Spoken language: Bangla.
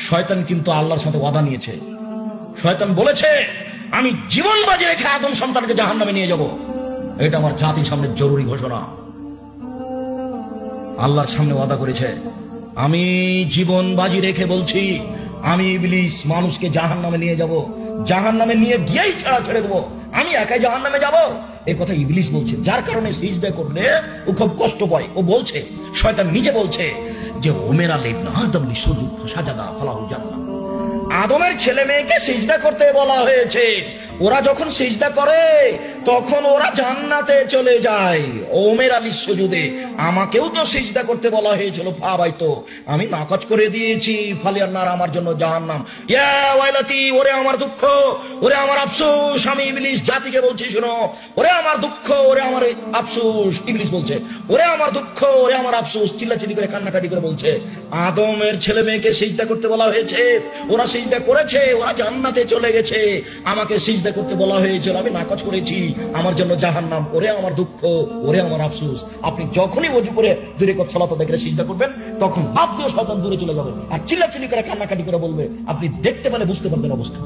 শয়তান কিন্তু আল্লাহর সাথে ওয়াদা নিয়েছে। শয়তান বলেছে আমি জীবন বাজি রেখে আদম সন্তানকে জাহান্নামে নিয়ে যাব। এটা আমার জাতির সামনে জরুরি ঘোষণা। আল্লাহর সামনে ওয়াদা করেছে, আমি জীবন বাজি রেখে বলছি আমি ইবলিস মানুষকে জাহান্নামে নিয়ে যাব, জাহান্নামে নিয়ে গিয়েই ছাড়া ছেড়ে দেবো, আমি একাই জাহান্নামে যাব। এই কথা ইবলিস বলছে, যার কারণে সিজদা করলে ও খুব কষ্ট পায়। ও বলছে, শয়তান নিজে বলছে যে ওমেরা লিবনা আদম লিসুজুদ ফাসাজাদা ফালাহু জান্নাহ। আদমের ছেলে মেয়েকে সিজদা করতে বলা হয়েছে, ওরা যখন সিজদা করে তখন ওরা জান্নাতে চলে যায়। ওমের আলী সুজুদে আমাকেও তো সিজদা করতে বলা হয়েছিল, ভাই তো আমি নাকচ করে দিয়েছি। ফালিয়ান্নার আমার জন্য জাহান্নাম, ইয়া ওয়াইলাতি, ওরে আমার দুঃখ, ওরে আমার আফসোস। আমি ইবলিস জাতিকে বলছি শোনো, ওরে আমার দুঃখ, ওরে আমার আফসোস। ইবলিস বলছে ওরে আমার দুঃখ, ওরে আমার আফসোস, চিল্লাচিল্লি করে কান্নাকাটি করে বলছে আদমের ছেলে মেয়েকে সিজদা করতে বলা হয়েছে, ওরা সিজদা করেছে, ওরা জান্নাতে চলে গেছে। আমাকে সিজদা করতে বলা হয়েছিল, আমি নাকচ করেছি, আমার জন্য জাহান্নাম। ওরে আমার দুঃখ, ওরে আমার আফসোস। আপনি যখনই ওযু করে দূরে কত সালাত দেখে সিজদা করবেন তখন বাপ দিয়ে শয়তান দূরে চলে যাবে আর চিল্লাচিল্লি করে কান্নাকাটি করে বলবে, আপনি দেখতে পেলে বুঝতে পারবেন অবস্থা।